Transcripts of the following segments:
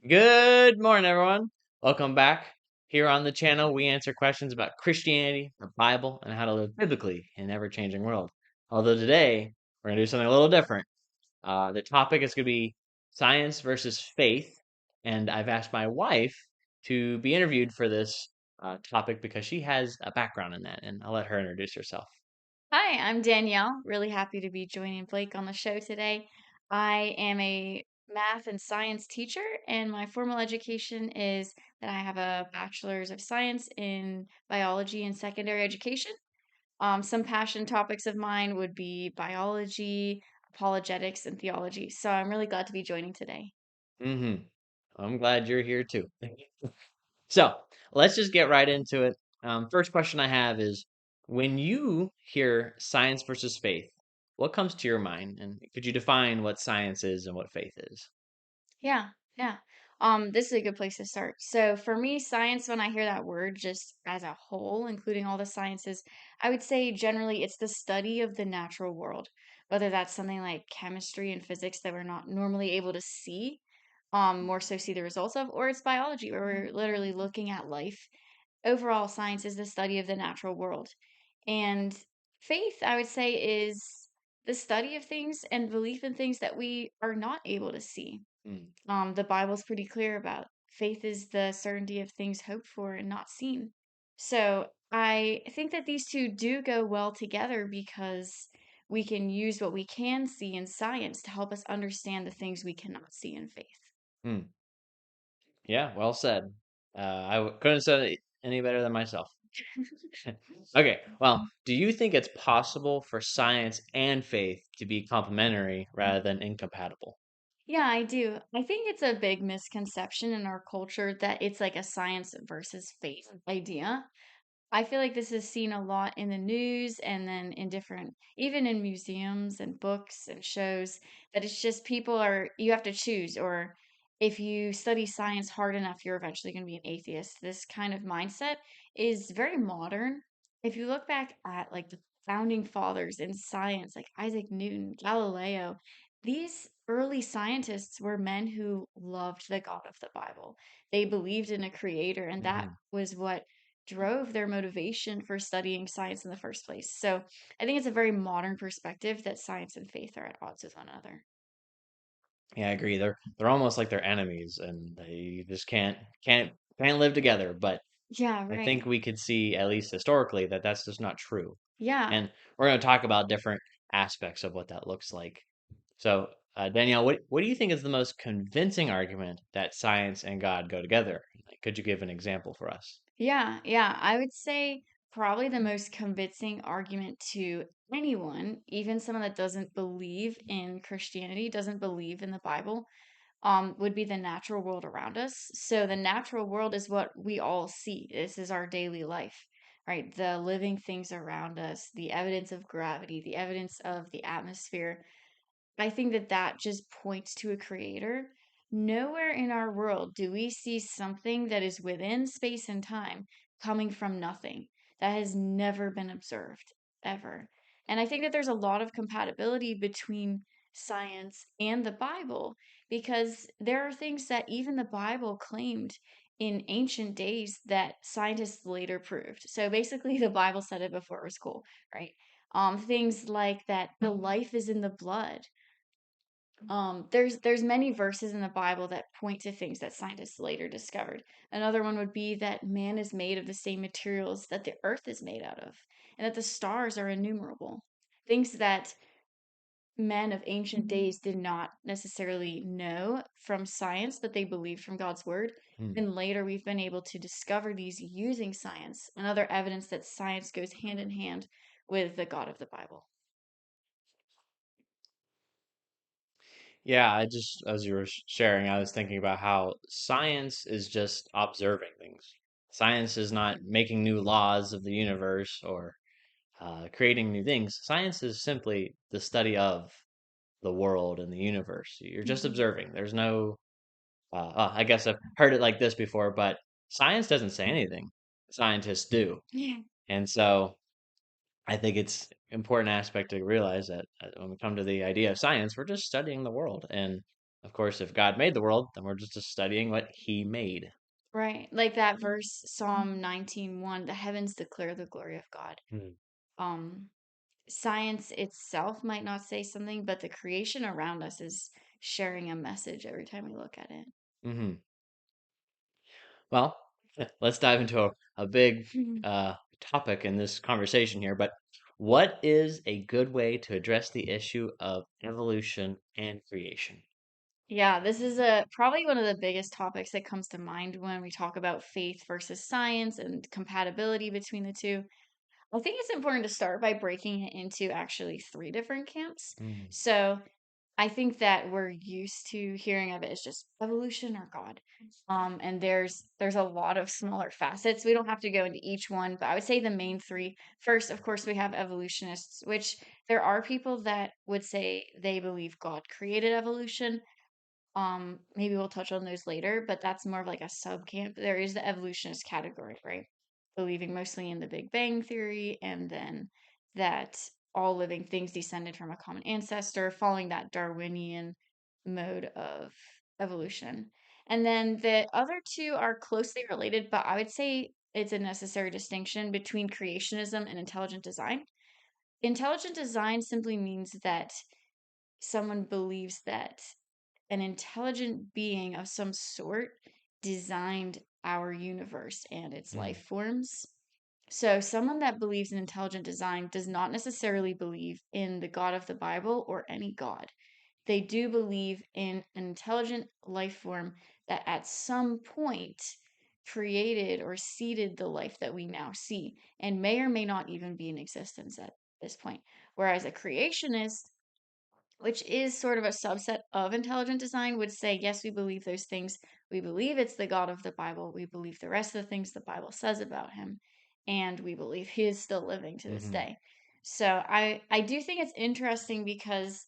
Good morning, everyone. Welcome back. Here on the channel, we answer questions about Christianity, the Bible, and how to live biblically in an ever-changing world. Although today, we're going to do something a little different. The topic is going to be science versus faith, and I've asked my wife to be interviewed for this topic because she has a background in that, and I'll let her introduce herself. Hi, I'm Danielle. Really happy to be joining Blake on the show today. I am a math and science teacher, and my formal education is that I have a bachelor's of science in biology and secondary education. Some passion topics of mine would be biology, apologetics, and theology. So I'm really glad to be joining today. hmm I'm glad you're here too. So let's just get right into it. First question I have is when you hear science versus faith, what comes to your mind? And could you define what science is and what faith is? Yeah, yeah. This is a good place to start. So for me, science, when I hear that word just as a whole, including all the sciences, I would say generally it's the study of the natural world, whether that's something like chemistry and physics that we're not normally able to see, more so see the results of, or it's biology, where we're literally looking at life. Overall, science is the study of the natural world. And faith, I would say, is the study of things and belief in things that we are not able to see. Hmm. The Bible's pretty clear about faith is the certainty of things hoped for and not seen. So I think that these two do go well together because we can use what we can see in science to help us understand the things we cannot see in faith. Hmm. Yeah, well said. Couldn't have said it any better than myself. Okay, well, do you think it's possible for science and faith to be complementary rather than incompatible? Yeah, I do. I think it's a big misconception in our culture that it's like a science versus faith idea. I feel like this is seen a lot in the news and then in different, even in museums and books and shows, that it's just people are, you have to choose, or if you study science hard enough, you're eventually going to be an atheist. This kind of mindset is very modern. If you look back at like the founding fathers in science, like Isaac Newton, Galileo, these early scientists were men who loved the God of the Bible. They believed in a creator, and that Hmm. was what drove their motivation for studying science in the first place. So I think it's a very modern perspective that science and faith are at odds with one another. Yeah, I agree. They're almost like they're enemies, and they just can't live together. But Yeah, I right. think we could see, at least historically, that that's just not true. Yeah. And we're going to talk about different aspects of what that looks like. So, Danielle, what do you think is the most convincing argument that science and God go together? Like, could you give an example for us? Yeah, yeah. I would say probably the most convincing argument to anyone, even someone that doesn't believe in Christianity, doesn't believe in the Bible, would be the natural world around us. So the natural world is what we all see. This is our daily life, right? The living things around us, the evidence of gravity, the evidence of the atmosphere. I think that that just points to a creator. Nowhere in our world do we see something that is within space and time coming from nothing. That has never been observed, ever. And I think that there's a lot of compatibility between science and the Bible because there are things that even the Bible claimed in ancient days that scientists later proved. So basically, the Bible said it before it was cool, right? Things like that the life is in the blood. There's many verses in the Bible that point to things that scientists later discovered. Another one would be that man is made of the same materials that the earth is made out of, and that the stars are innumerable. Things that men of ancient days did not necessarily know from science, but they believed from God's word. Hmm. And later we've been able to discover these using science, another evidence that science goes hand in hand with the God of the Bible. Yeah, as you were sharing, I was thinking about how science is just observing things. Science is not making new laws of the universe or creating new things. Science is simply the study of the world and the universe. You're just Mhm. observing. There's no, I guess I've heard it like this before, but science doesn't say anything. Scientists do. Yeah. And so I think it's important aspect to realize that when we come to the idea of science, we're just studying the world. And Of course, if God made the world, then we're just studying what He made. Right. Like that verse, Psalm 19:1, the heavens declare the glory of God. Hmm. Um, Science itself might not say something, but the creation around us is sharing a message every time we look at it. Mm-hmm. Well, let's dive into a big topic in this conversation here. But what is a good way to address the issue of evolution and creation? Yeah, this is a probably one of the biggest topics that comes to mind when we talk about faith versus science and compatibility between the two. I think it's important to start by breaking it into actually three different camps. Mm, So I think that we're used to hearing of it as just evolution or God. And there's a lot of smaller facets. We don't have to go into each one, but I would say the main three. First, of course, we have evolutionists, which there are people that would say they believe God created evolution. Maybe we'll touch on those later, but that's more of like a sub camp. There is the evolutionist category, right? Believing mostly in the Big Bang theory and then that all living things descended from a common ancestor, following that Darwinian mode of evolution. And then the other two are closely related, but I would say it's a necessary distinction between creationism and intelligent design. Intelligent design simply means that someone believes that an intelligent being of some sort designed our universe and its mm, life forms. So, someone that believes in intelligent design does not necessarily believe in the God of the Bible or any God. They do believe in an intelligent life form that at some point created or seeded the life that we now see and may or may not even be in existence at this point. Whereas a creationist, which is sort of a subset of intelligent design, would say, yes, we believe those things. We believe it's the God of the Bible. We believe the rest of the things the Bible says about him. And we believe he is still living to this mm-hmm. day. So I do think it's interesting because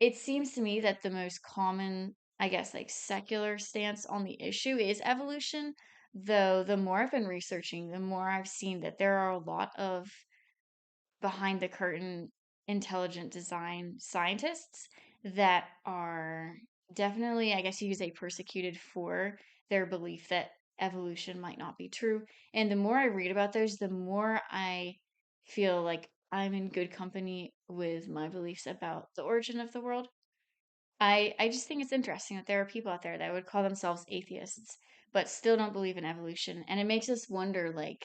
it seems to me that the most common, I guess, like secular stance on the issue is evolution. Though the more I've been researching, the more I've seen that there are a lot of behind the curtain intelligent design scientists that are definitely, I guess you could say, persecuted for their belief that evolution might not be true. And the more I read about those, the more I feel like I'm in good company with my beliefs about the origin of the world. I just think it's interesting that there are people out there that would call themselves atheists, but still don't believe in evolution. And it makes us wonder, like,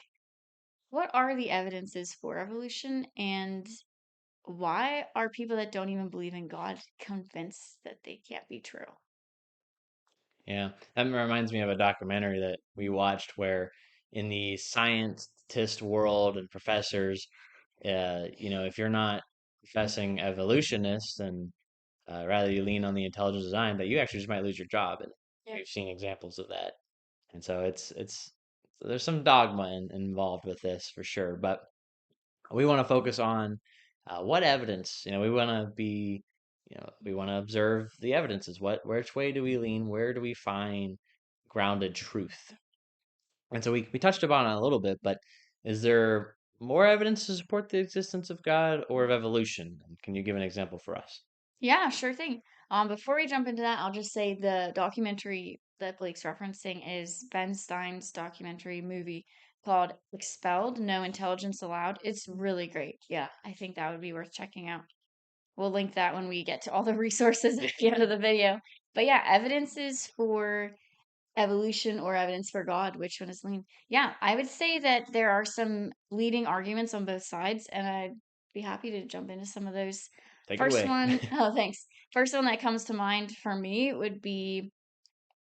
what are the evidences for evolution and why are people that don't even believe in God convinced that they can't be true? Yeah, that reminds me of a documentary that we watched where in the scientist world and professors, if you're not professing evolutionists and rather you lean on the intelligent design, that you actually just might lose your job. And Yeah. we've seen examples of that. And so there's some dogma involved with this for sure. But we want to focus on what evidence, we want to be, we want to observe the evidences. Which way do we lean? Where do we find grounded truth? And so we touched upon it a little bit, but is there more evidence to support the existence of God or of evolution? Can you give an example for us? Yeah, sure thing. Before we jump into that, I'll just say the documentary that Blake's referencing is Ben Stein's documentary movie called Expelled, No Intelligence Allowed. It's really great. Yeah, I think that would be worth checking out. We'll link that when we get to all the resources at the end of the video. But yeah, evidences for evolution or evidence for God, which one is lean? Yeah, I would say that there are some leading arguments on both sides, and I'd be happy to jump into some of those. Take it First away. one, oh, thanks. First one that comes to mind for me would be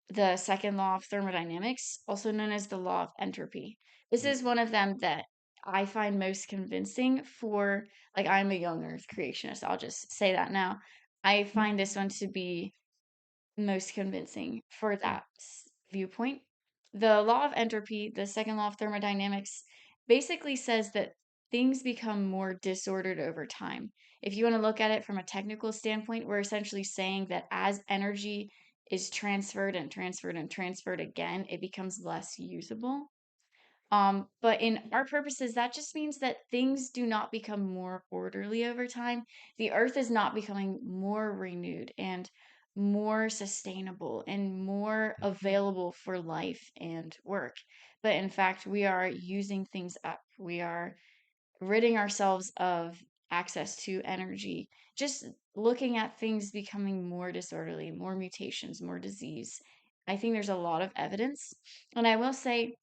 the second law of thermodynamics, also known as the law of entropy. This is one of them that I find most convincing for, like, I'm a young earth creationist. I'll just say that now. I find this one to be most convincing for that viewpoint. The law of entropy, the second law of thermodynamics, basically says that things become more disordered over time. If you want to look at it from a technical standpoint, we're essentially saying that as energy is transferred and transferred and transferred again, it becomes less usable. But in our purposes, that just means that things do not become more orderly over time. The earth is not becoming more renewed. And more sustainable and more available for life and work. But in fact, we are using things up. We are ridding ourselves of access to energy, just looking at things becoming more disorderly, more mutations, more disease. I think there's a lot of evidence. And I will say,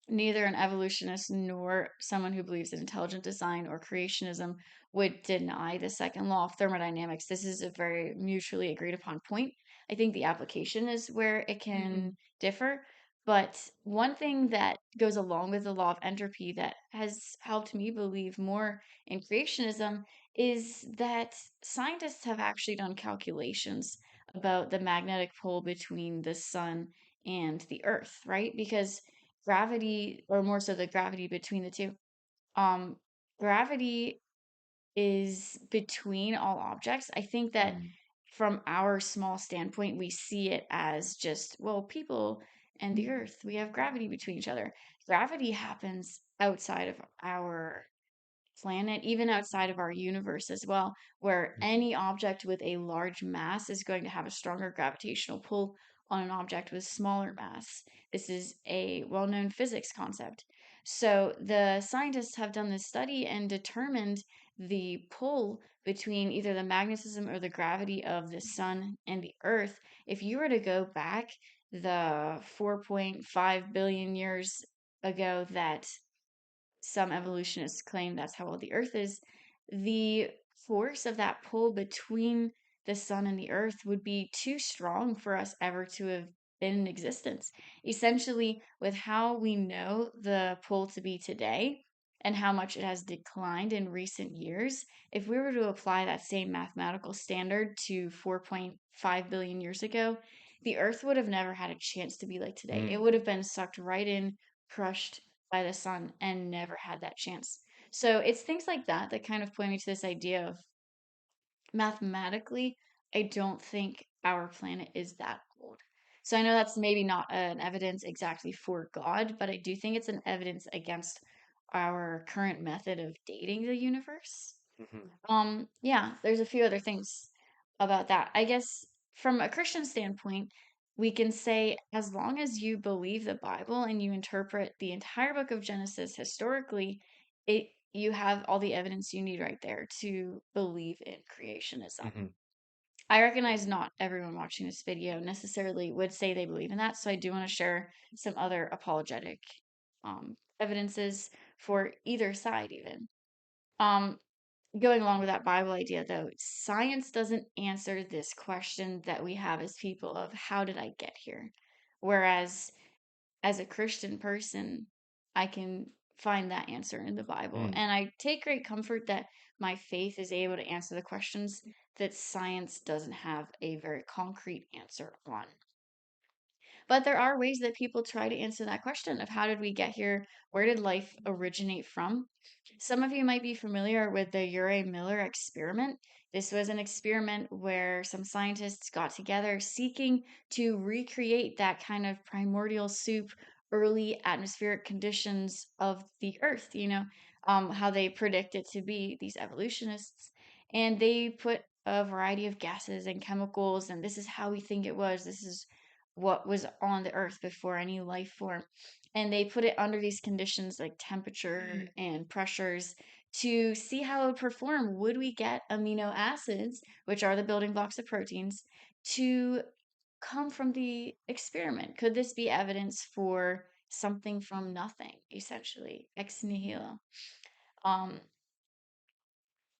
neither an evolutionist nor someone who believes in intelligent design or creationism would deny the second law of thermodynamics. This is a very mutually agreed upon point. I think the application is where it can differ. But one thing that goes along with the law of entropy that has helped me believe more in creationism is that scientists have actually done calculations about the magnetic pole between the sun and the earth, right? Because gravity, or more so the gravity between the two, um, gravity is between all objects. I think that Mm. from our small standpoint, we see it as just, well, people and the earth, we have gravity between each other. Gravity happens outside of our planet, even outside of our universe as well, where any object with a large mass is going to have a stronger gravitational pull on an object with smaller mass. This is a well known physics concept. So the scientists have done this study and determined the pull between either the magnetism or the gravity of the sun and the earth. If you were to go back the 4.5 billion years ago that some evolutionists claim that's how old the Earth is, the force of that pull between the sun and the Earth would be too strong for us ever to have been in existence. Essentially, with how we know the pull to be today and how much it has declined in recent years, if we were to apply that same mathematical standard to 4.5 billion years ago, the Earth would have never had a chance to be like today. It Mm. would have been sucked right in, crushed by the sun, and never had that chance. So it's things like that that kind of point me to this idea of mathematically, I don't think our planet is that old. So I know that's maybe not an evidence exactly for God, but I do think it's an evidence against our current method of dating the universe. Mhm. Yeah, there's a few other things about that. I guess from a Christian standpoint, we can say as long as you believe the Bible and you interpret the entire book of Genesis historically, it you have all the evidence you need right there to believe in creationism. Mhm. I recognize not everyone watching this video necessarily would say they believe in that, so I do want to share some other apologetic evidences for either side even. Um, Going along with that Bible idea, though, science doesn't answer this question that we have as people of how did I get here? Whereas as a Christian person, I can find that answer in the Bible. Mm. And I take great comfort that my faith is able to answer the questions that science doesn't have a very concrete answer on. But there are ways that people try to answer that question of how did we get here? Where did life originate from? Some of you might be familiar with the Urey-Miller experiment. This was an experiment where some scientists got together seeking to recreate that kind of primordial soup, early atmospheric conditions of the Earth, how they predict it to be, these evolutionists. And they put a variety of gases and chemicals, and this is how we think it was. This is what was on the earth before any life form. And they put it under these conditions like temperature and pressures to see how it would perform. Would we get amino acids, which are the building blocks of proteins, to come from the experiment? Could this be evidence for something from nothing, essentially, ex nihilo? Um,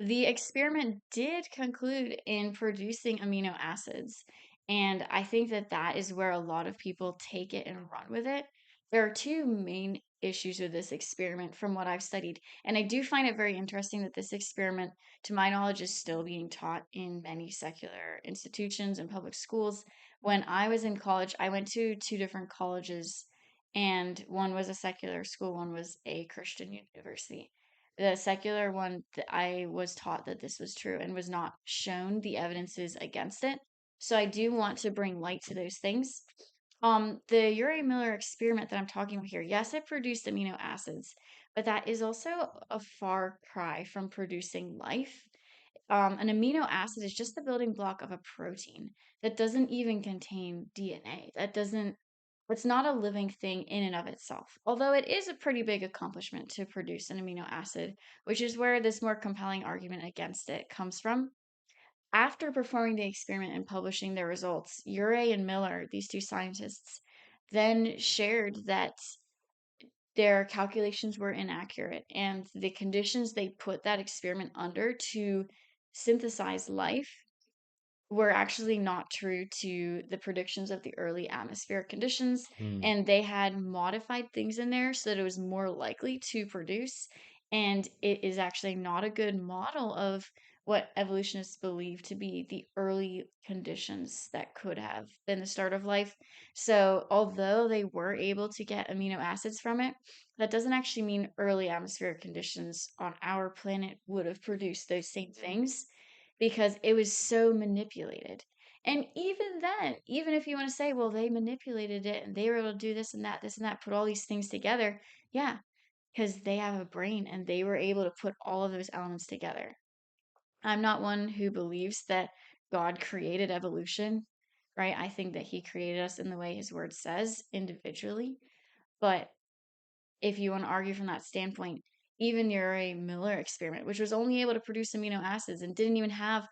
the experiment did conclude in producing amino acids. And I think that that is where a lot of people take it and run with it. There are two main issues with this experiment from what I've studied. And I do find it very interesting that this experiment, to my knowledge, is still being taught in many secular institutions and public schools. When I was in college, I went to two different colleges, and one was a secular school, one was a Christian university. The secular one, I was taught that this was true and was not shown the evidences against it. So I do want to bring light to those things. The Urey Miller experiment that I'm talking about here, yes, it produced amino acids, but that is also a far cry from producing life. an amino acid is just the building block of a protein that doesn't even contain DNA. It's not a living thing in and of itself. Although it is a pretty big accomplishment to produce an amino acid, which is where this more compelling argument against it comes from. After performing the experiment and publishing their results, Urey and Miller, these two scientists, then shared that their calculations were inaccurate and the conditions they put that experiment under to synthesize life were actually not true to the predictions of the early atmospheric conditions, Hmm. and they had modified things in there so that it was more likely to produce. And it is actually not a good model of what evolutionists believe to be the early conditions that could have been the start of life. So, although they were able to get amino acids from it, that doesn't actually mean early atmospheric conditions on our planet would have produced those same things because it was so manipulated. And even then, even if you want to say, well, they manipulated it and they were able to do this and that, put all these things together, yeah, because they have a brain and they were able to put all of those elements together. I'm not one who believes that God created evolution, right? I think that he created us in the way his word says individually. But if you want to argue from that standpoint, even your Miller experiment, which was only able to produce amino acids and didn't even have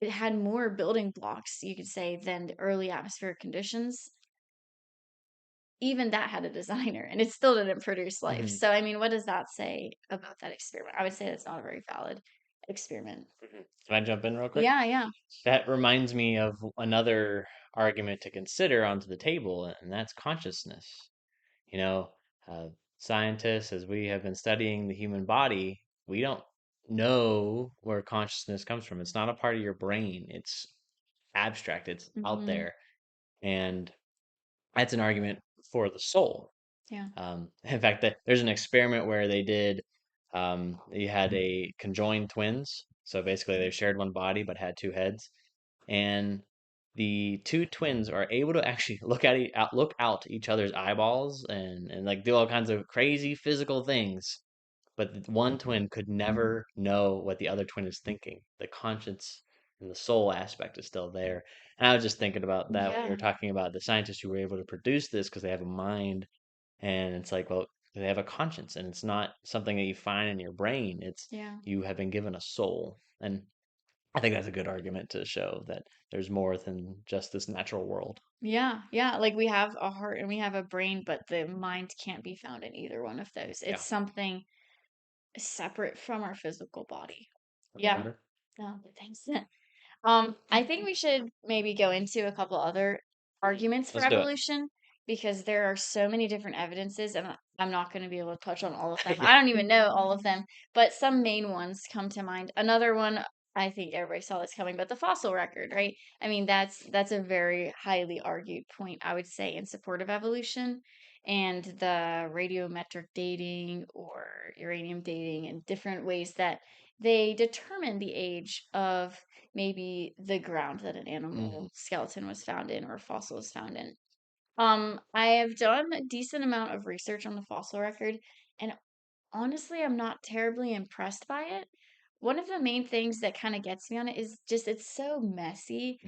it had more building blocks, you could say, than the early atmospheric conditions. Even that had a designer and it still didn't produce life. Mhm. So, I mean, what does that say about that experiment? I would say that's not a very valid experiment. Mhm. Can I jump in real quick? Yeah, yeah. That reminds me of another argument to consider onto the table, and that's consciousness. You know, uh, scientists, as we have been studying the human body, we don't know where consciousness comes from. It's not a part of your brain. It's abstract. It's out Mm-hmm. there, and that's an argument for the soul. Yeah. In fact, there's an experiment where they did, you had a conjoined twins. So basically, they shared one body but had two heads, and the two twins are able to actually look out each other's eyeballs and like do all kinds of crazy physical things. But the one twin could never know what the other twin is thinking. The conscience and the soul aspect is still there. And I was just thinking about that when you were Yeah. talking about the scientists who were able to produce this because they have a mind, and it's like, well, they have a conscience, and it's not something that you find in your brain. It's Yeah. you have been given a soul. And I think that's a good argument to show that there's more than just this natural world. Yeah. Yeah. Like we have a heart and we have a brain, but the mind can't be found in either one of those. Yeah. It's something separate from our physical body. Yeah. Remember? No, but thanks. I think we should maybe go into a couple other arguments for Let's do it. evolution because there are so many different evidences, and I'm not going to be able to touch on all of them. Yeah. I don't even know all of them, but some main ones come to mind. Another one, I think everybody saw this coming, but the fossil record, right? I mean, that's a very highly argued point, I would say, in support of evolution. And the radiometric dating or uranium dating and different ways that they determine the age of maybe the ground that an Hmm. animal skeleton was found in or fossil was found in. I have done a decent amount of research on the fossil record, and honestly, I'm not terribly impressed by it. One of the main things that kind of gets me on it is just it's so messy.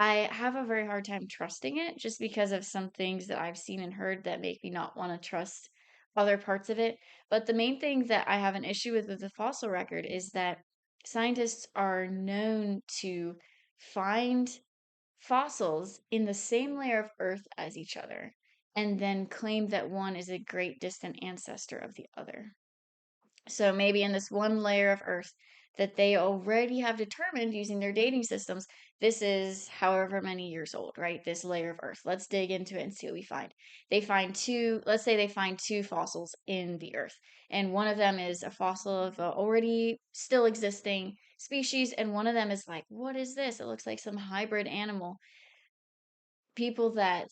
I have a very hard time trusting it just because of some things that I've seen and heard that make me not want to trust other parts of it. But the main thing that I have an issue with the fossil record is that scientists are known to find fossils in the same layer of Earth as each other and then claim that one is a great distant ancestor of the other. So maybe in this one layer of Earth that they already have determined using their dating systems, this is however many years old, right? This layer of Earth. Let's dig into it and see what we find. They find two, let's say they find two fossils in the Earth, and one of them is a fossil of a already still existing species, and one of them is like, what is this? It looks like some hybrid animal. People that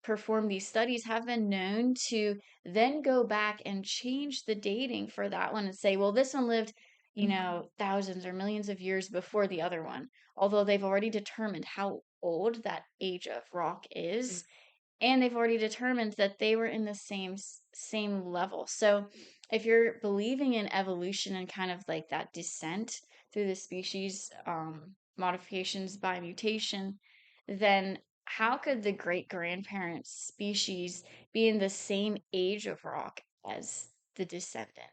perform these studies have been known to then go back and change the dating for that one and say, well, this one lived, thousands or millions of years before the other one, although they've already determined how old that age of rock is, and they've already determined that they were in the same level. So if you're believing in evolution and kind of like that descent, through the species modifications by mutation, then how could the great grandparent species be in the same age of rock as the descendant?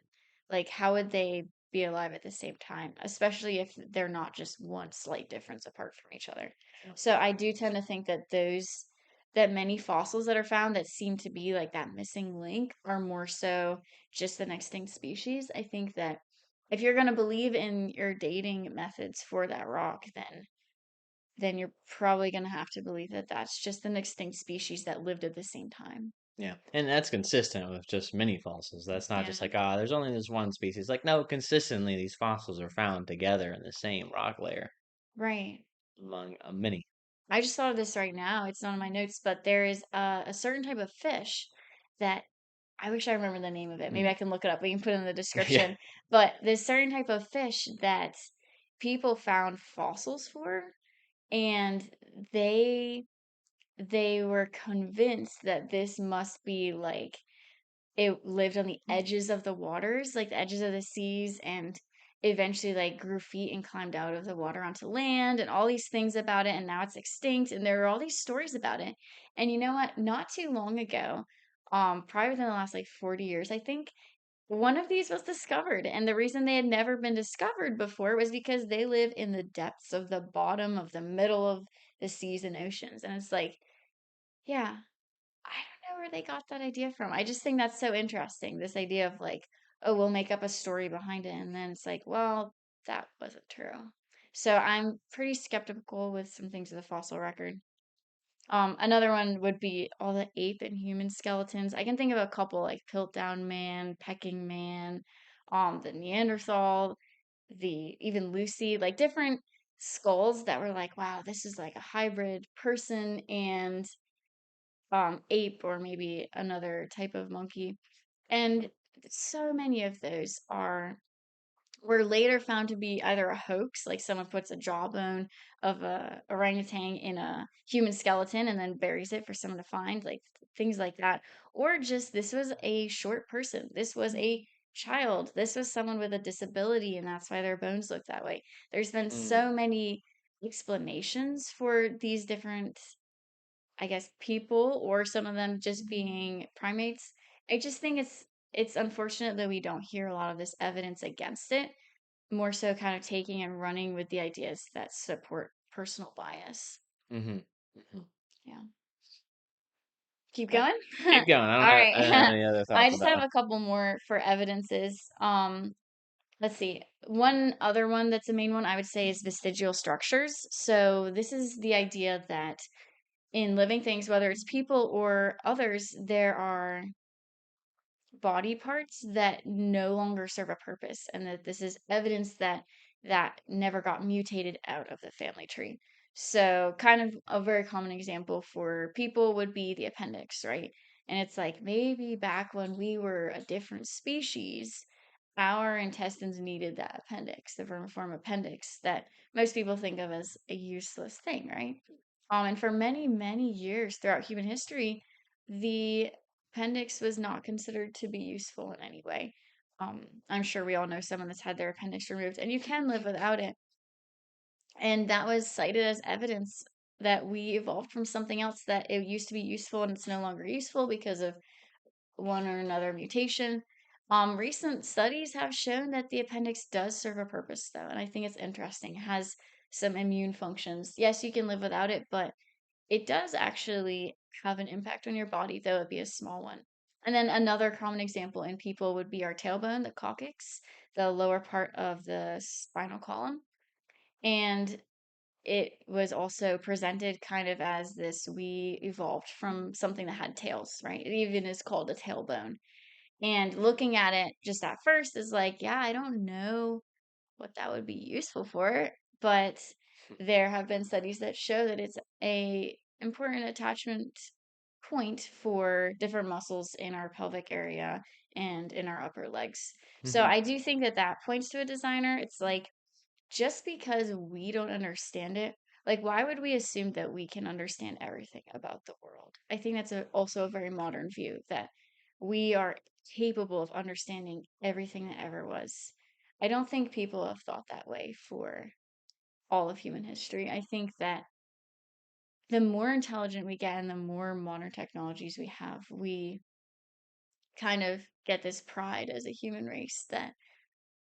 Like, how would they be alive at the same time, especially if they're not just one slight difference apart from each other? So I do tend to think that that many fossils that are found that seem to be like that missing link are more so just an extinct species. I think that if you're going to believe in your dating methods for that rock, then you're probably going to have to believe that that's just an extinct species that lived at the same time. Yeah, and that's consistent with just many fossils. That's not just Yeah, like, ah, there's only this one species. Like, no, consistently these fossils are found together in the same rock layer right. among many. I just thought of this right now. It's not in my notes, but there is a certain type of fish that I wish I remember the name of it. Maybe Mm. I can look it up. We can put it in the Yeah. description. But this certain type of fish that people found fossils for, and they they were convinced that this must be like it lived on the edges of the waters, like the edges of the seas, and eventually like grew feet and climbed out of the water onto land and all these things about it, and now it's extinct, and there are all these stories about it. And you know what? Not too long ago, probably within the last like 40 years, I think, one of these was discovered. And the reason they had never been discovered before was because they live in the depths of the bottom of the middle of the seas and oceans. And it's like, yeah, I don't know where they got that idea from. I just think that's so interesting. This idea of like, oh, we'll make up a story behind it. And then it's like, well, that wasn't true. So I'm pretty skeptical with some things of the fossil record. Another one would be all the ape and human skeletons. I can think of a couple like Piltdown Man, Pecking Man, the Neanderthal, the even Lucy, like different skulls that were like, wow, this is like a hybrid person and ape or maybe another type of monkey. And so many of those are were later found to be either a hoax, like someone puts a jawbone of a orangutan in a human skeleton and then buries it for someone to find, like things like that, or just this was a short person, this was a child, this was someone with a disability, and that's why their bones look that way. There's been Mm. so many explanations for these different, I guess, people or some of them just being primates. I just think it's unfortunate that we don't hear a lot of this evidence against it, more so kind of taking and running with the ideas that support personal bias. Mm-hmm. Mm-hmm. Yeah. Keep Yeah. going? Keep going. All I don't have right. any other I thoughts on just that have one. a couple more for evidences. Let's see. One other one that's a main one I would say is vestigial structures. So this is the idea that in living things, whether it's people or others, there are body parts that no longer serve a purpose, and that this is evidence that that never got mutated out of the family tree. So kind of a very common example for people would be the appendix, right? And it's like maybe back when we were a different species, our intestines needed that appendix, the vermiform appendix that most people think of as a useless thing, right? And for many, many years throughout human history, the appendix was not considered to be useful in any way. I'm sure we all know someone that's had their appendix removed, and you can live without it. And that was cited as evidence that we evolved from something else that it used to be useful and it's no longer useful because of one or another mutation. Recent studies have shown that the appendix does serve a purpose, though, and I think it's interesting. It has some immune functions. Yes, you can live without it, but it does actually have an impact on your body, though it be a small one. And then another common example in people would be our tailbone, the coccyx, the lower part of the spinal column. And it was also presented kind of as this we evolved from something that had tails, right? It even is called a tailbone. And looking at it just at first is like, yeah, I don't know what that would be useful for, but there have been studies that show that it's a important attachment point for different muscles in our pelvic area and in our upper legs. So Mm-hmm. I do think that that points to a designer. It's like just because we don't understand it, like why would we assume that we can understand everything about the world? I think that's also a very modern view that we are capable of understanding everything that ever was. I don't think people have thought that way for all of human history. I think that the more intelligent we get and the more modern technologies we have, we kind of get this pride as a human race that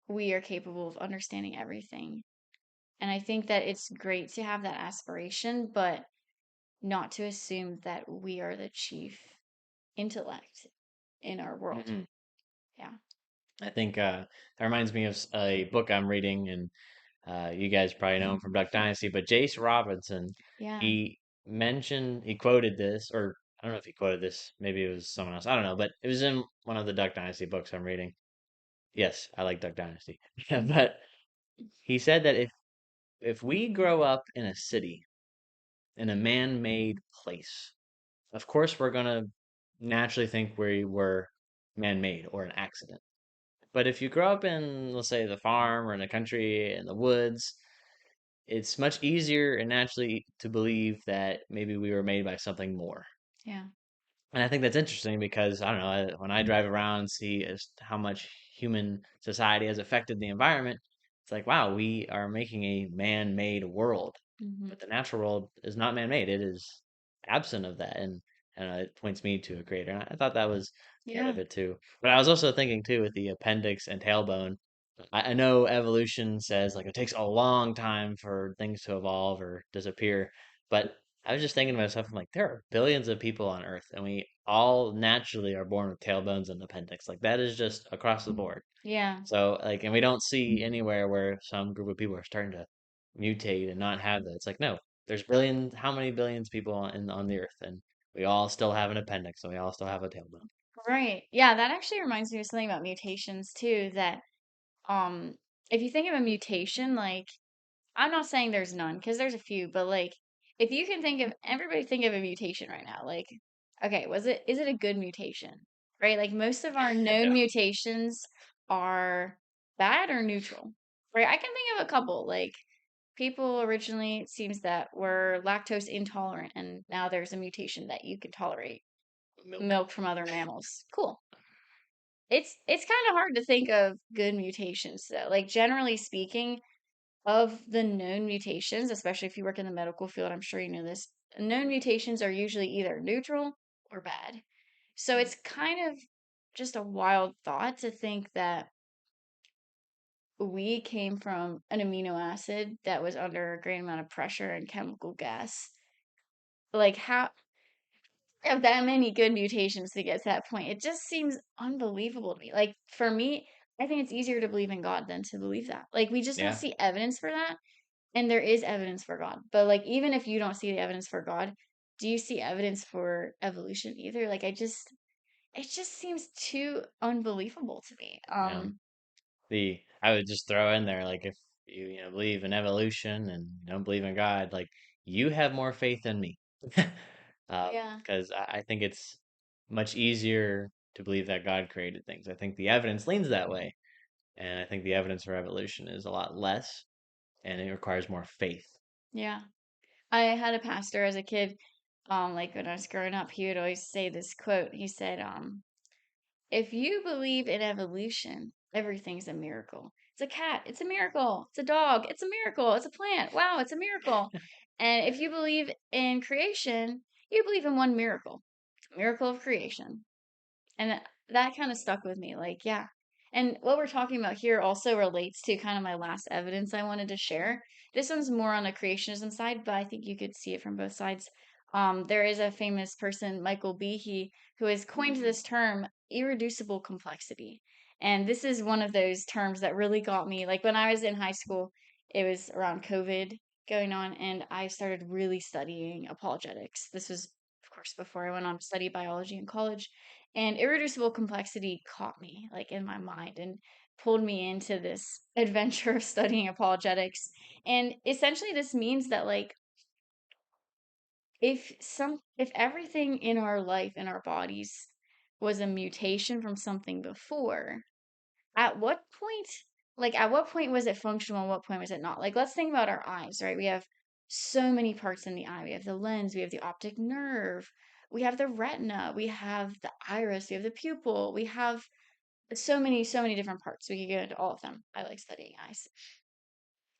we are capable of understanding everything. And I think that it's great to have that aspiration, but not to assume that we are the chief intellect in our world. Hmm. Yeah. I think that reminds me of a book I'm reading, and you guys probably know him from Duck Dynasty, but Jace Robinson, Yeah. he quoted this, or I don't know if he quoted this, maybe it was someone else, I don't know, but it was in one of the Duck Dynasty books I'm reading. Yes, I like Duck Dynasty. But he said that if we grow up in a city, in a man-made place, of course we're gonna naturally think we were man-made or an accident. But if you grow up in, let's say, the farm or in the country, in the woods, it's much easier and naturally to believe that maybe we were made by something more. Yeah. And I think that's interesting because I don't know, when I drive around and see how much human society has affected the environment, it's like, wow, we are making a man-made world, Hmm. but the natural world is not man-made. It is absent of that, and it points me to a creator. And I thought that was part Yeah. of it too. But I was also thinking too with the appendix and tailbone. I know evolution says like it takes a long time for things to evolve or disappear, but I was just thinking to myself, I'm like, there are billions of people on Earth, and we all naturally are born with tailbones and appendix. Like that is just across the board. Yeah. So like, and we don't see anywhere where some group of people are starting to mutate and not have that. It's like, no, there's billions, how many billions people on the Earth, and we all still have an appendix, and we all still have a tailbone. Right. Yeah, that actually reminds me of something about mutations too, that um if you think of a mutation, like I'm not saying there's none because there's a few, but like if you can think of everybody think of a mutation right now, like okay, was it is it a good mutation? Right? Like most of our known Yeah. mutations are bad or neutral. Right? I can think of a couple, like people originally it seems that were lactose intolerant and now there's a mutation that you can tolerate Milk. milk from other mammals. Cool. It's kind of hard to think of good mutations though. Like generally speaking, of the known mutations, especially if you work in the medical field, I'm sure you know this, known mutations are usually either neutral or bad. So it's kind of just a wild thought to think that we came from an amino acid that was under a great amount of pressure and chemical gas. Like how have that many good mutations to get to that point? It just seems unbelievable to me. Like for me, I think it's easier to believe in God than to believe that. Like we just don't Yeah. see evidence for that. And there is evidence for God. But like even if you don't see the evidence for God, do you see evidence for evolution either? Like it just seems too unbelievable to me. Yeah. The I would just throw in there like if you believe in evolution and you don't believe in God, like you have more faith than me. Yeah. Because I think it's much easier to believe that God created things. I think the evidence leans that way, and I think the evidence for evolution is a lot less, and it requires more faith. Yeah. I had a pastor as a kid, like when I was growing up, he would always say this quote. He said, if you believe in evolution, everything's a miracle. It's a cat, it's a miracle. It's a dog, it's a miracle. It's a plant, wow, it's a miracle. And if you believe in creation, you believe in one miracle, miracle of creation. And that kind of stuck with me. Like, yeah. And what we're talking about here also relates to kind of my last evidence I wanted to share. This one's more on the creationism side, but I think you could see it from both sides. There is a famous person, Michael Behe, who has coined this term, irreducible complexity. And this is one of those terms that really got me. Like when I was in high school, it was around COVID going on, and I started really studying apologetics. This was, of course, before I went on to study biology in college. And irreducible complexity caught me like in my mind and pulled me into this adventure of studying apologetics. And essentially this means that like if everything in our life in our bodies was a mutation from something before, at what point at what point was it functional and what point was it not? Like let's think about our eyes, right? We have so many parts in the eye. We have the lens, we have the optic nerve, we have the retina, we have the iris, we have the pupil, we have so many different parts. We could get into all of them. I like studying eyes.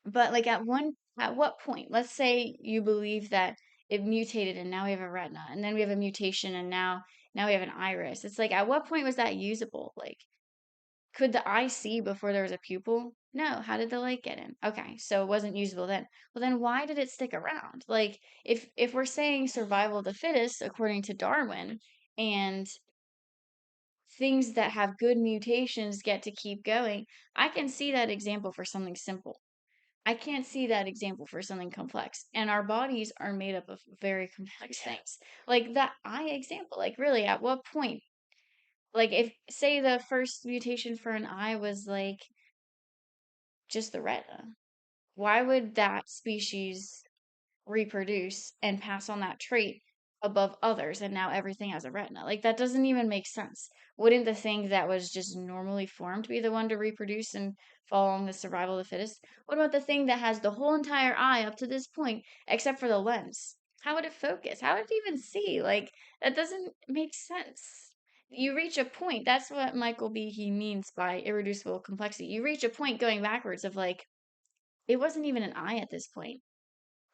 But like at what point, let's say you believe that it mutated and now we have a retina, and then we have a mutation and now we have an iris. It's like at what point was that usable? Like could the eye see before there was a pupil? No. How did the light get in? Okay, so it wasn't usable then. Well, then why did it stick around? Like if we're saying survival of the fittest according to Darwin and things that have good mutations get to keep going, I can see that example for something simple. I can't see that example for something complex. And our bodies are made up of very complex things. Like that eye example, like really, at what point? Like if say the first mutation for an eye was like just the retina, why would that species reproduce and pass on that trait above others and now everything has a retina? Like that doesn't even make sense. Wouldn't the thing that was just normally formed be the one to reproduce and following the survival of the fittest? What about the thing that has the whole entire eye up to this point except for the lens? How would it focus? How would it even see? Like that doesn't make sense. You reach a point. That's what Michael B. He means by irreducible complexity. You reach a point going backwards of like it wasn't even an eye at this point.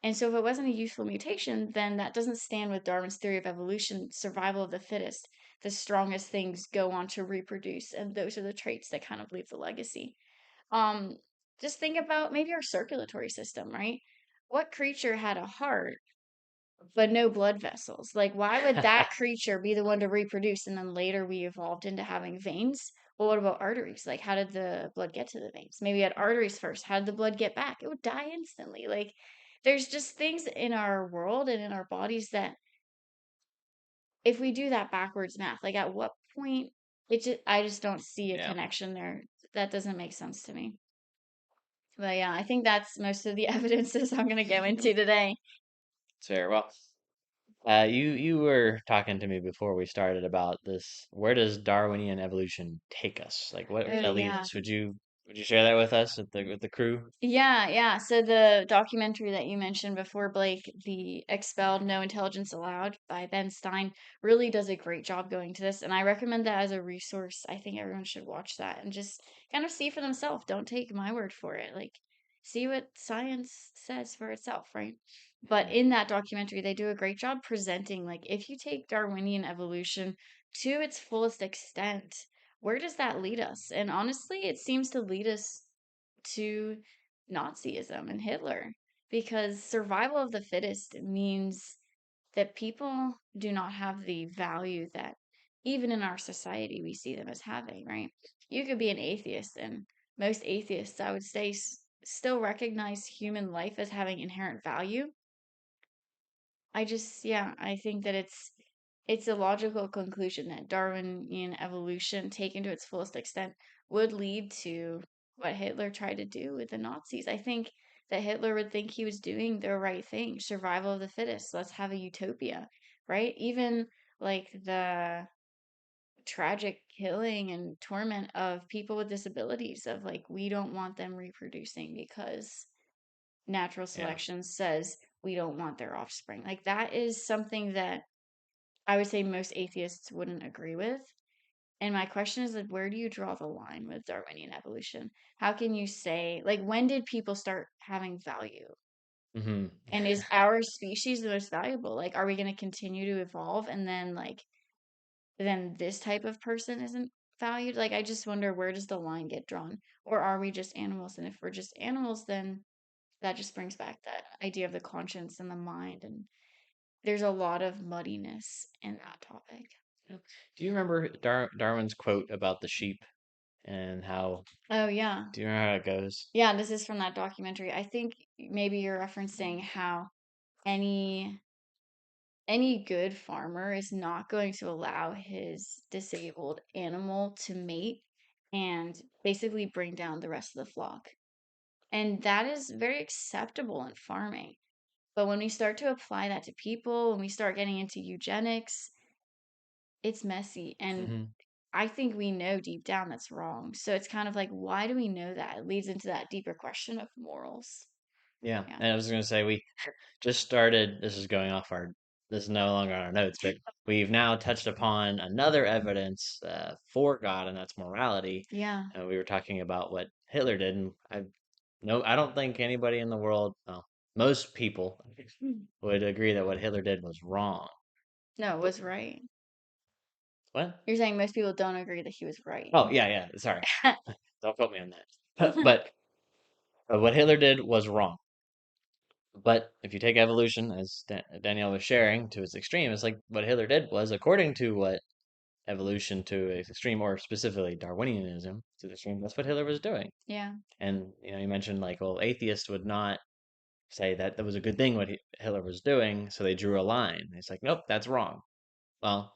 And so, if it wasn't a useful mutation, then that doesn't stand with Darwin's theory of evolution, survival of the fittest. The strongest things go on to reproduce, and those are the traits that kind of leave the legacy. Um, just think about maybe our circulatory system, right? What creature had a heart but no blood vessels? Like, why would that creature be the one to reproduce? And then later we evolved into having veins. Well, what about arteries? Like, how did the blood get to the veins? Maybe we had arteries first. How did the blood get back? It would die instantly. Like, there's just things in our world and in our bodies that, if we do that backwards math, like, at what point I just don't see a Yeah, connection there. That doesn't make sense to me. But yeah, I think that's most of the evidences I'm going to go into today. it's fair. Well, you were talking to me before we started about this. Where does Darwinian evolution take us? Like, where Oh, does that lead yeah. us? Would you share that with us with the crew? Yeah, yeah. So the documentary that you mentioned before, Blake, the Expelled, No Intelligence Allowed by Ben Stein, really does a great job going to this. And I recommend that as a resource. I think everyone should watch that and just kind of see for themselves. Don't take my word for it. Like, see what science says for itself, right? But in that documentary, they do a great job presenting, like, if you take Darwinian evolution to its fullest extent, where does that lead us? And honestly, it seems to lead us to Nazism and Hitler because survival of the fittest means that people do not have the value that even in our society we see them as having, right? You could be an atheist, and most atheists, I would say, still recognize human life as having inherent value. Yeah, I think that it's a logical conclusion that Darwinian evolution, taken to its fullest extent, would lead to what Hitler tried to do with the Nazis. I think that Hitler would think he was doing the right thing, survival of the fittest. Let's have a utopia, right? Even like the tragic killing and torment of people with disabilities, of like, we don't want them reproducing because natural Yeah. selection says we don't want their offspring. Like, that is something that I would say most atheists wouldn't agree with. And my question is, like, where do you draw the line with Darwinian evolution? How can you say, like, when did people start having value? Hmm. And is our species the most valuable? Like, are we going to continue to evolve and then, like, then this type of person isn't valued? Like, I just wonder, where does the line get drawn? Or are we just animals? And if we're just animals, then that just brings back that idea of the conscience and the mind. And there's a lot of muddiness in that topic. Yeah. Do you remember Darwin's quote about the sheep and how? Oh, yeah. Do you remember how it goes? Yeah, this is from that documentary. I think maybe you're referencing how any any good farmer is not going to allow his disabled animal to mate and basically bring down the rest of the flock. And that is very acceptable in farming. But when we start to apply that to people, when we start getting into eugenics, it's messy. And Hmm. I think we know deep down that's wrong. So it's kind of like, why do we know that? It leads into that deeper question of morals. Yeah, Yeah. and I was gonna say we just started. This is going off our this is no longer on our notes, but we've now touched upon another evidence for God, and that's morality. Yeah. And we were talking about what Hitler did, and I don't think anybody in the world, well, most people Hmm. would agree that what Hitler did was wrong. No, it was right. What? You're saying most people don't agree that he was right. Oh, yeah, yeah. Sorry, don't quote me on that. But what Hitler did was wrong. But if you take evolution, as Danielle was sharing, to its extreme, it's like what Hitler did was, according to what evolution to its extreme, or specifically Darwinianism to the extreme, that's what Hitler was doing. Yeah. And you mentioned like, well, atheists would not say that that was a good thing what Hitler was doing, so they drew a line. It's like, nope, that's wrong. Well,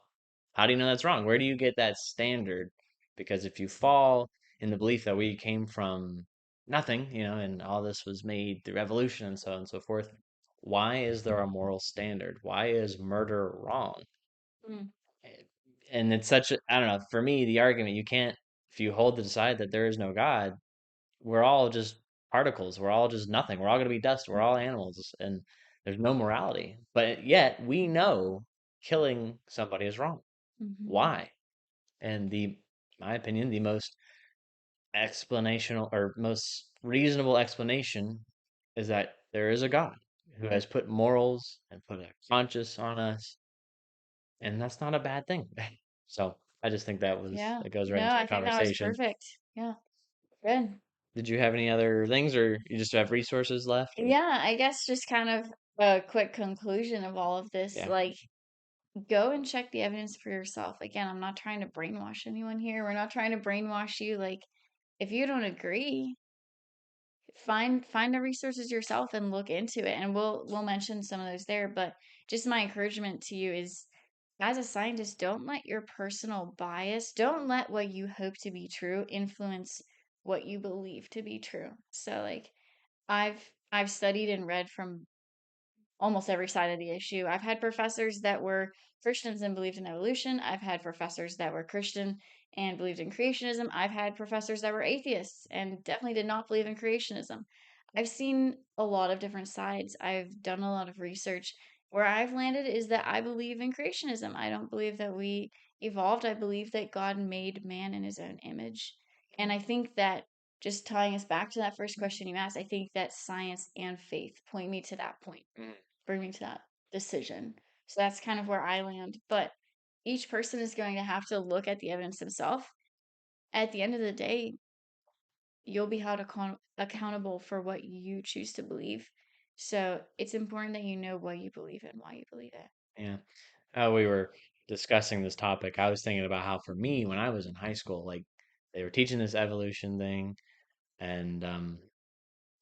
how do you know that's wrong? Where do you get that standard? Because if you fall in the belief that we came from nothing, and all this was made through evolution and so on and so forth, why is there a moral standard? Why is murder wrong? Mm. And it's such a, I don't know, for me, the argument, you can't, if you hold to the side that there is no God, we're all just particles. We're all just nothing. We're all going to be dust. We're all animals. And there's no morality. But yet we know killing somebody is wrong. Hmm. Why? And my opinion, the most explanational or most reasonable explanation is that there is a God who has put morals and put a conscience on us, and that's not a bad thing. So I just think Yeah. that goes right No, into I the think that was conversation. perfect. Yeah. Good. Did you have any other things, or you just have resources left? Or Yeah, I guess just kind of a quick conclusion of all of this. yeah, Like, go and check the evidence for yourself. Again, I'm not trying to brainwash anyone here. We're not trying to brainwash you. Like, if you don't agree, find the resources yourself and look into it. And we'll mention some of those there. But just my encouragement to you is, as a scientist, don't let your personal bias, don't let what you hope to be true influence what you believe to be true. So like I've I've studied and read from almost every side of the issue. I've had professors that were Christians and believed in evolution. I've had professors that were Christian and believed in creationism. I've had professors that were atheists and definitely did not believe in creationism. I've seen a lot of different sides. I've done a lot of research. Where I've landed is that I believe in creationism. I don't believe that we evolved. I believe that God made man in his own image. And I think that just tying us back to that first question you asked, I think that science and faith point me to that point, bring me to that decision. So that's kind of where I land. But each person is going to have to look at the evidence themselves. At the end of the day, you'll be held accountable for what you choose to believe. So it's important that you know what you believe and why you believe it. yeah. We were discussing this topic. I was thinking about how for me, when I was in high school, like they were teaching this evolution thing, and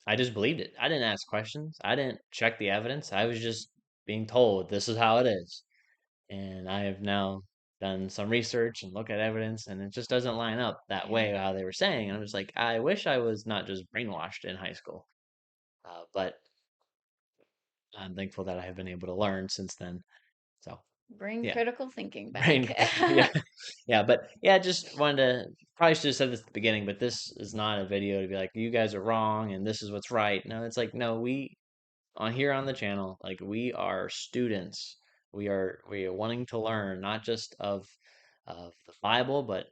I just believed it. I didn't ask questions. I didn't check the evidence. I was just being told this is how it is. And I have now done some research and look at evidence, and it just doesn't line up that Yeah. way how they were saying. And I'm just like, I wish I was not just brainwashed in high school. But I'm thankful that I have been able to learn since then. So Bring yeah, critical thinking back. brain, yeah, yeah. But yeah, just wanted to probably should have said this at the beginning, but this is not a video to be like you guys are wrong and this is what's right. No, it's like no, we on here on the channel, like we are students. We are wanting to learn not just of the Bible, but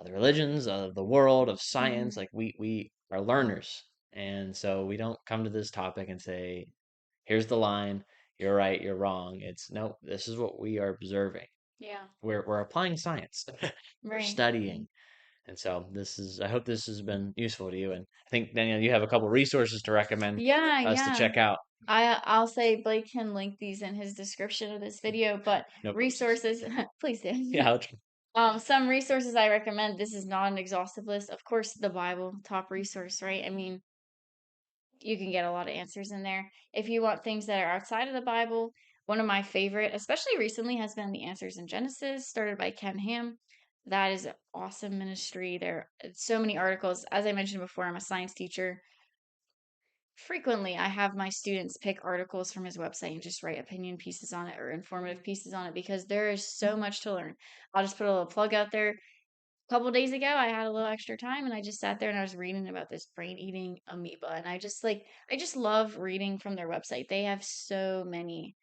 the religions of the world of science. Hmm. Like we are learners, and so we don't come to this topic and say, "Here's the line. You're right. You're wrong." It's no. This is what we are observing. Yeah. We're applying science. We're Right. studying. And so this is, I hope this has been useful to you. And I think, Danielle, you have a couple resources to recommend Yeah, us to yeah. check out. I'll say Blake can link these in his description of this video, but No promises. resources, please do. Yeah, I'll try. Some resources I recommend. This is not an exhaustive list. Of course, the Bible, top resource, right? I mean, you can get a lot of answers in there. If you want things that are outside of the Bible, one of my favorite, especially recently, has been The Answers in Genesis, started by Ken Ham. That is an awesome ministry. There are so many articles. As I mentioned before, I'm a science teacher. Frequently, I have my students pick articles from his website and just write opinion pieces on it or informative pieces on it because there is so much to learn. I'll just put a little plug out there. A couple days ago, I had a little extra time and I just sat there and I was reading about this brain eating amoeba. And I just love reading from their website. They have so many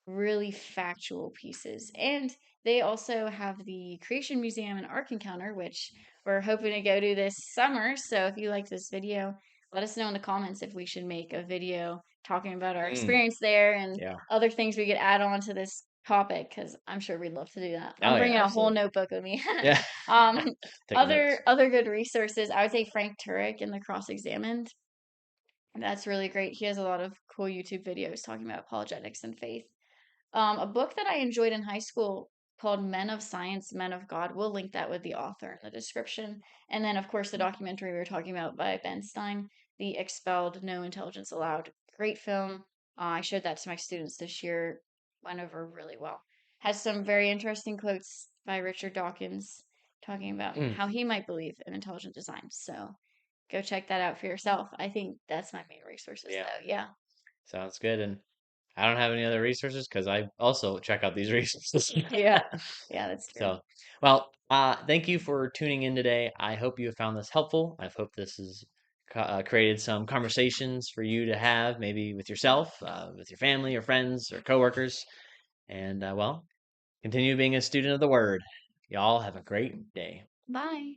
really factual pieces. And they also have the Creation Museum and Ark Encounter, which we're hoping to go to this summer. So if you like this video, let us know in the comments if we should make a video talking about our Mm, experience there and yeah. other things we could add on to this topic, because I'm sure we'd love to do that. I'm Oh yeah, bringing a whole absolutely. notebook with me. Yeah. um, Taking other notes. other good resources, I would say Frank Turek in the Cross Examined. That's really great. He has a lot of cool YouTube videos talking about apologetics and faith. A book that I enjoyed in high school called Men of Science, Men of God. We'll link that with the author in the description. And then, of course, the documentary we were talking about by Ben Stein, The Expelled, No Intelligence Allowed. Great film. I showed that to my students this year. Went over really well. Has some very interesting quotes by Richard Dawkins talking about Mm, how he might believe in intelligent design. So go check that out for yourself. I think that's my main resources, yeah, though. Yeah. sounds good. And I don't have any other resources because I also check out these resources. Yeah. Yeah, that's true. So, well, thank you for tuning in today. I hope you have found this helpful. I hope this has created some conversations for you to have, maybe with yourself, with your family or friends or coworkers. And well, continue being a student of the word. Y'all have a great day. Bye.